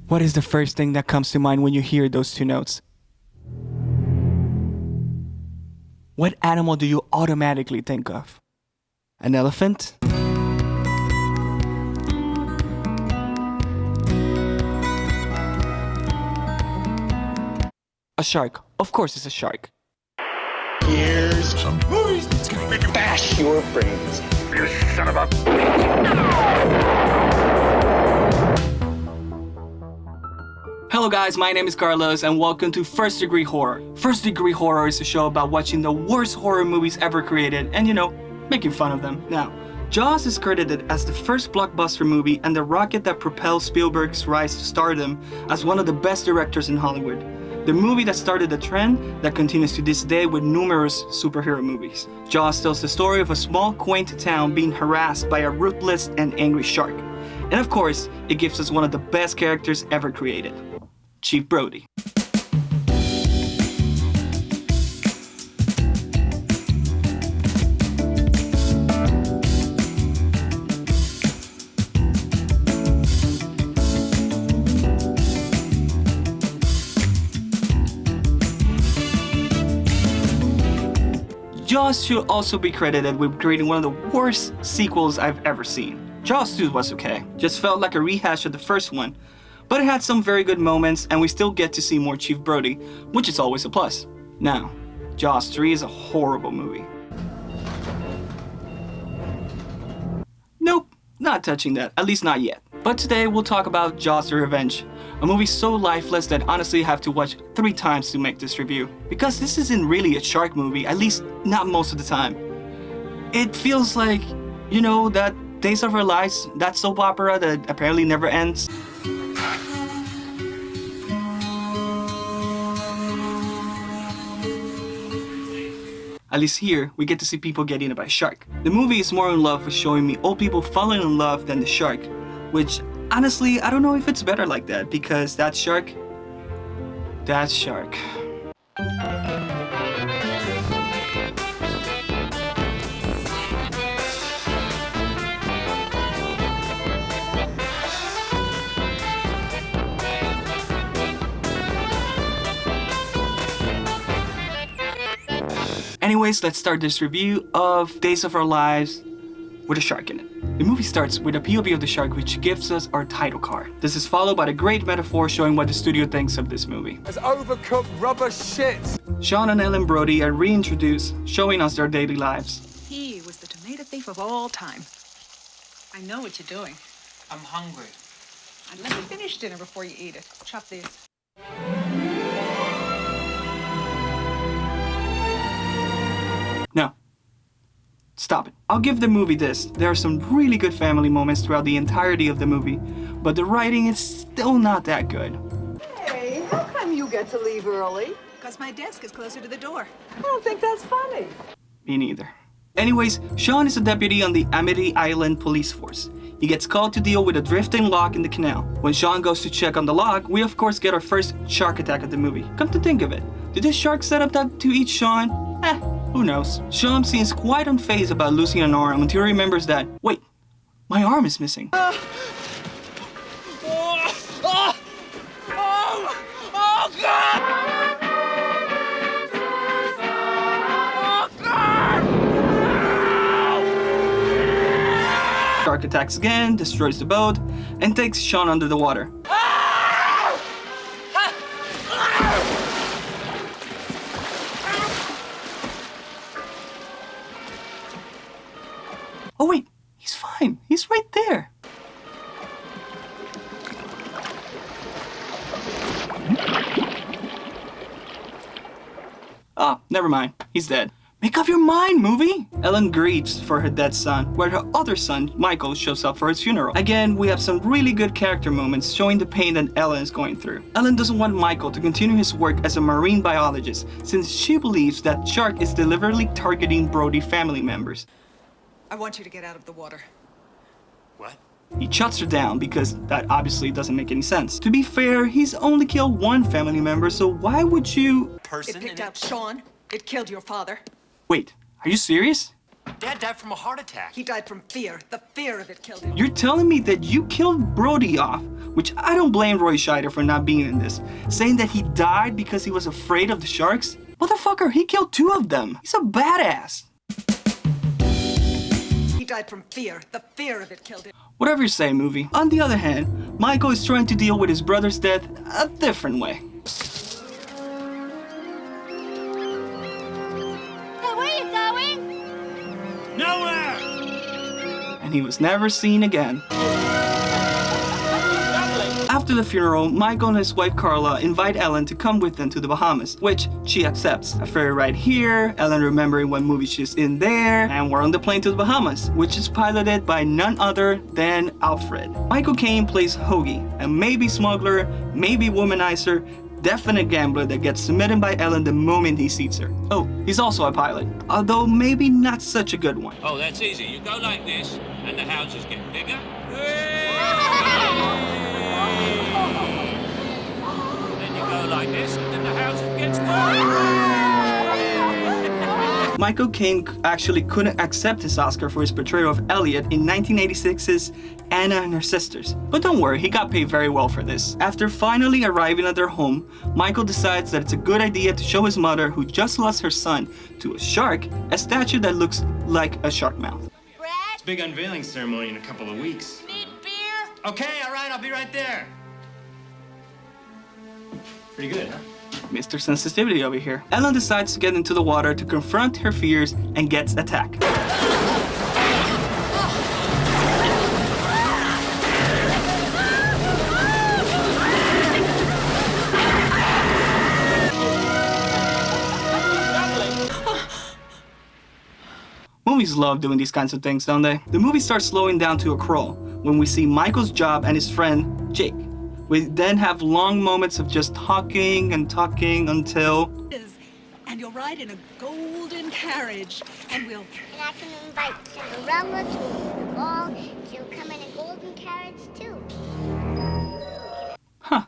What is the first thing that comes to mind when you hear those two notes? What animal do you automatically think of? An elephant? A shark. Of course it's a shark. Here's some movies that's gonna make you bash your brains. You son of a... Hello guys, my name is Carlos and welcome to First Degree Horror. First Degree Horror is a show about watching the worst horror movies ever created and, making fun of them. Now, Jaws is credited as the first blockbuster movie and the rocket that propelled Spielberg's rise to stardom as one of the best directors in Hollywood. The movie that started the trend that continues to this day with numerous superhero movies. Jaws tells the story of a small, quaint town being harassed by a ruthless and angry shark. And of course, it gives us one of the best characters ever created. Chief Brody. Jaws should also be credited with creating one of the worst sequels I've ever seen. Jaws 2 was okay, just felt like a rehash of the first one, but it had some very good moments and we still get to see more Chief Brody, which is always a plus. Now, Jaws 3 is a horrible movie. Nope, not touching that, at least not yet. But today we'll talk about Jaws the Revenge, a movie so lifeless that honestly I have to watch 3 times to make this review. Because this isn't really a shark movie, at least not most of the time. It feels like, that Days of Our Lives, that soap opera that apparently never ends. At least here, we get to see people get eaten by a shark. The movie is more in love with showing me old people falling in love than the shark, which honestly, I don't know if it's better like that because that shark. Anyways, let's start this review of Days of Our Lives with a shark in it. The movie starts with a POV of the shark which gives us our title card. This is followed by a great metaphor showing what the studio thinks of this movie. As overcooked rubber shit. Sean and Ellen Brody are reintroduced, showing us their daily lives. He was the tomato thief of all time. I know what you're doing. I'm hungry. And let me finish dinner before you eat it. Chop these. No. Stop it. I'll give the movie this. There are some really good family moments throughout the entirety of the movie, but the writing is still not that good. Hey, how come you get to leave early? Because my desk is closer to the door. I don't think that's funny. Me neither. Anyways, Sean is a deputy on the Amity Island police force. He gets called to deal with a drifting log in the canal. When Sean goes to check on the log, we of course get our first shark attack of the movie. Come to think of it, did this shark set up that to eat Sean? Who knows? Sean seems quite unfazed about losing an arm until he remembers that, wait, my arm is missing. Shark attacks again, destroys the boat, and takes Sean under the water. Oh wait, he's fine. He's right there. Oh, never mind. He's dead. Make up your mind, movie! Ellen grieves for her dead son, where her other son, Michael, shows up for his funeral. Again, we have some really good character moments showing the pain that Ellen is going through. Ellen doesn't want Michael to continue his work as a marine biologist, since she believes that shark is deliberately targeting Brody family members. I want you to get out of the water. What? He shuts her down because that obviously doesn't make any sense. To be fair, he's only killed one family member, so why would you... It picked out Sean. It killed your father. Wait, are you serious? Dad died from a heart attack. He died from fear. The fear of it killed him. You're telling me that you killed Brody off which I don't blame Roy Scheider for not being in this, saying that he died because he was afraid of the sharks. Motherfucker, he killed 2 of them. He's a badass. He died from fear. The fear of it killed him. Whatever you say, movie. On the other hand, Michael is trying to deal with his brother's death a different way. Hey, where are you going? Nowhere! And he was never seen again. After the funeral, Michael and his wife Carla invite Ellen to come with them to the Bahamas, which she accepts. A ferry ride here, Ellen remembering what movie she's in there, and we're on the plane to the Bahamas, which is piloted by none other than Alfred. Michael Caine plays Hoagie, a maybe smuggler, maybe womanizer, definite gambler that gets submitted by Ellen the moment he sees her. Oh, he's also a pilot, although maybe not such a good one. Oh, that's easy. You go like this, and the houses get bigger. Then you go like this, and then the houses get smaller. Michael Caine actually couldn't accept his Oscar for his portrayal of Elliot in 1986's Anna and Her Sisters. But don't worry, he got paid very well for this. After finally arriving at their home, Michael decides that it's a good idea to show his mother, who just lost her son to a shark, a statue that looks like a shark mouth. Brad? Big unveiling ceremony in a couple of weeks. Need beer? Okay, all right, I'll be right there. Pretty good, huh? Mr. Sensitivity over here. Ellen decides to get into the water to confront her fears and gets attacked. Movies love doing these kinds of things, don't they? The movie starts slowing down to a crawl when we see Michael's job and his friend, Jake. We then have long moments of just talking and talking until... And you'll ride in a golden carriage, and we'll... And I can invite Cinderella to the ball. She'll come in a golden carriage, too. Huh.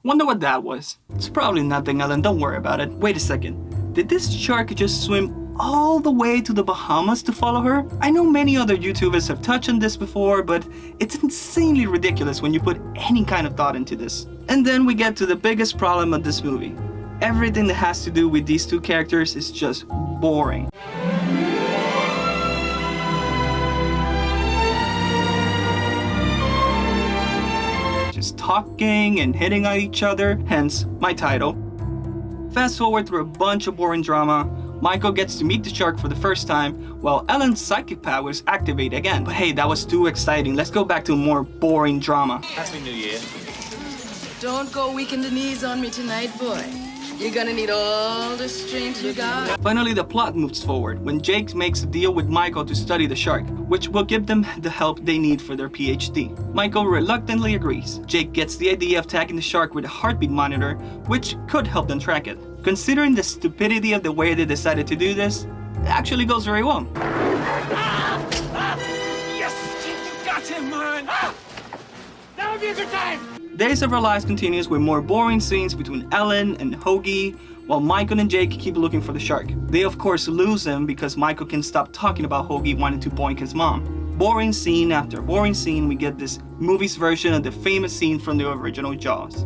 Wonder what that was. It's probably nothing, Ellen. Don't worry about it. Wait a second. Did this shark just swim all the way to the Bahamas to follow her? I know many other YouTubers have touched on this before, but it's insanely ridiculous when you put any kind of thought into this. And then we get to the biggest problem of this movie. Everything that has to do with these 2 characters is just boring. Just talking and hitting at each other, hence my title. Fast forward through a bunch of boring drama. Michael gets to meet the shark for the first time, while Ellen's psychic powers activate again. But hey, that was too exciting. Let's go back to more boring drama. Happy New Year. Don't go weak in the knees on me tonight, boy. You're gonna need all the strength you got. Finally, the plot moves forward when Jake makes a deal with Michael to study the shark, which will give them the help they need for their PhD. Michael reluctantly agrees. Jake gets the idea of tagging the shark with a heartbeat monitor, which could help them track it. Considering the stupidity of the way they decided to do this, it actually goes very well. Yes! You got him, man! Now would be a good time! Days of Our Lives continues with more boring scenes between Ellen and Hoagie, while Michael and Jake keep looking for the shark. They of course lose him because Michael can't stop talking about Hoagie wanting to boink his mom. Boring scene after boring scene, we get this movie's version of the famous scene from the original Jaws.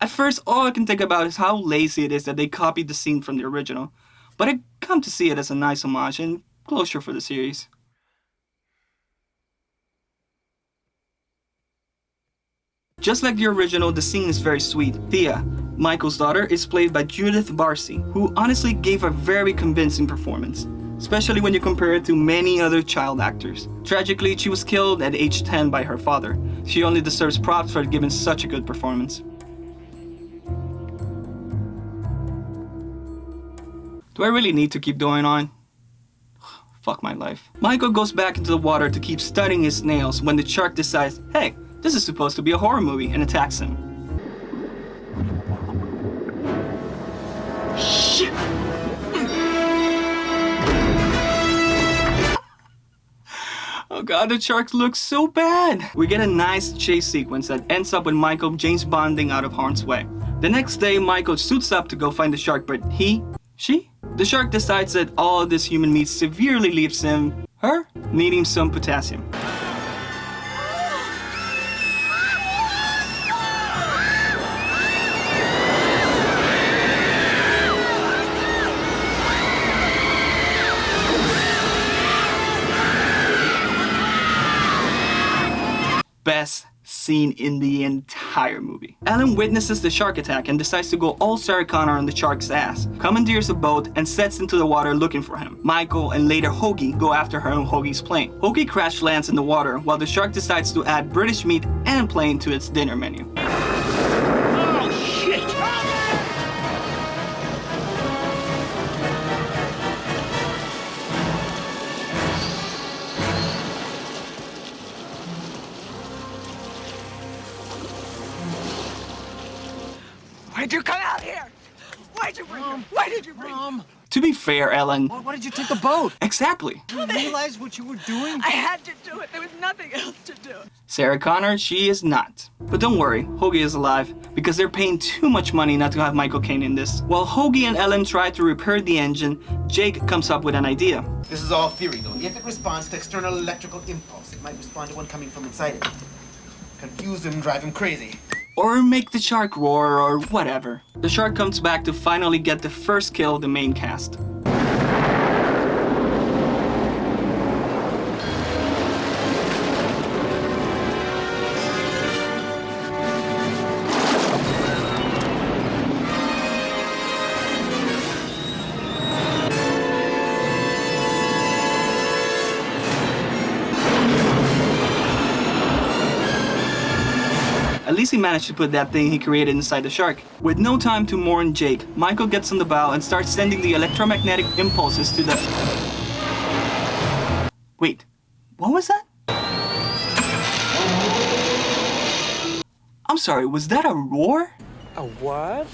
At first, all I can think about is how lazy it is that they copied the scene from the original, but I come to see it as a nice homage and closure for the series. Just like the original, the scene is very sweet. Thea, Michael's daughter, is played by Judith Barcy, who honestly gave a very convincing performance, especially when you compare it to many other child actors. Tragically, she was killed at age 10 by her father. She only deserves props for giving such a good performance. Do I really need to keep going on? Fuck my life. Michael goes back into the water to keep studying his nails when the shark decides, hey, this is supposed to be a horror movie, and attacks him. Shit! Oh god, the shark looks so bad! We get a nice chase sequence that ends up with Michael James Bonding out of harm's way. The next day, Michael suits up to go find the shark, but the shark decides that all this human meat severely leaves her, needing some potassium. Best scene in the entire movie. Ellen witnesses the shark attack and decides to go all Sarah Connor on the shark's ass, commandeers a boat and sets into the water looking for him. Michael and later Hoagie go after her on Hoagie's plane. Hoagie crash lands in the water while the shark decides to add British meat and plain to its dinner menu. Oh, shit! Why'd you come out here? Why'd you bring him? Why did you bring him? To be fair, Ellen. Why did you take the boat? Exactly. You realize what you were doing? I had to do it. There was nothing else to do. Sarah Connor, she is not. But don't worry, Hoagie is alive, because they're paying too much money not to have Michael Caine in this. While Hoagie and Ellen try to repair the engine, Jake comes up with an idea. This is all theory, though. If it responds to external electrical impulse, it might respond to one coming from inside it. Confuse him, drive him crazy. Or make the shark roar, or whatever. The shark comes back to finally get the first kill of the main cast. At least he managed to put that thing he created inside the shark. With no time to mourn Jake, Michael gets on the bow and starts sending the electromagnetic impulses to the... Wait, what was that? I'm sorry, was that a roar? A what?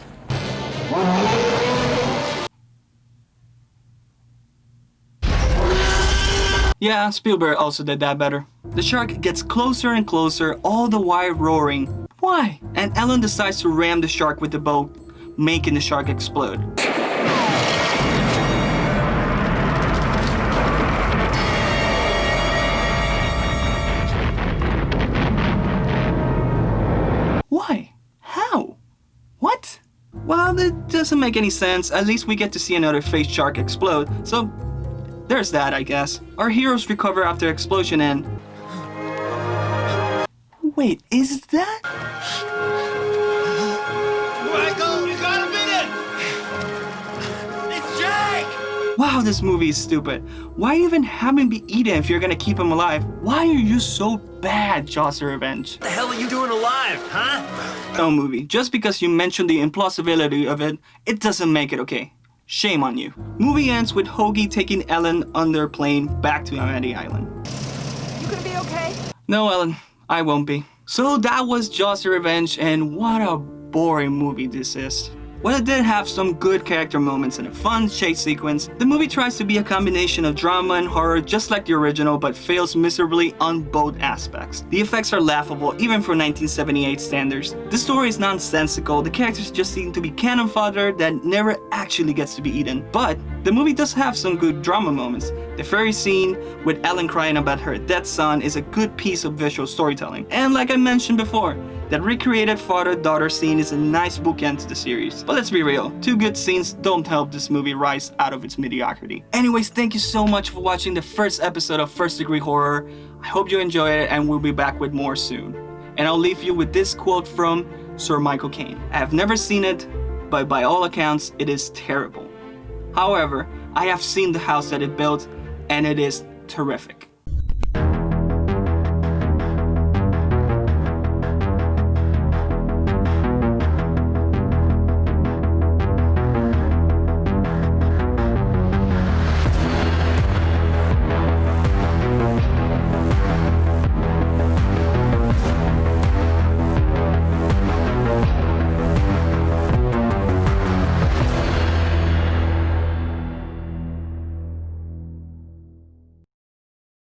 Yeah, Spielberg also did that better. The shark gets closer and closer, all the while roaring. Why? And Ellen decides to ram the shark with the boat, making the shark explode. Why? How? What? Well, that doesn't make any sense. At least we get to see another fake shark explode, so there's that, I guess. Our heroes recover after explosion and... Wait, is that... Michael, you got a minute! It's Jake! Wow, this movie is stupid. Why even have him be eaten if you're gonna keep him alive? Why are you so bad, Jaws: The Revenge? What the hell are you doing alive, huh? No movie, just because you mentioned the implausibility of it, it doesn't make it okay. Shame on you. Movie ends with Hoagie taking Ellen on their plane back to Amity Island. You gonna be okay? No, Ellen, I won't be. So that was Jaws: The Revenge, and what a boring movie this is. While it did have some good character moments and a fun chase sequence, the movie tries to be a combination of drama and horror just like the original, but fails miserably on both aspects. The effects are laughable even for 1978 standards. The story is nonsensical, the characters just seem to be cannon fodder that never actually gets to be eaten. But the movie does have some good drama moments. The ferry scene with Ellen crying about her dead son is a good piece of visual storytelling. And like I mentioned before, that recreated father-daughter scene is a nice bookend to the series. But let's be real, two good scenes don't help this movie rise out of its mediocrity. Anyways, thank you so much for watching the first episode of First Degree Horror. I hope you enjoyed it and we'll be back with more soon. And I'll leave you with this quote from Sir Michael Caine. I have never seen it, but by all accounts, it is terrible. However, I have seen the house that it built and it is terrific.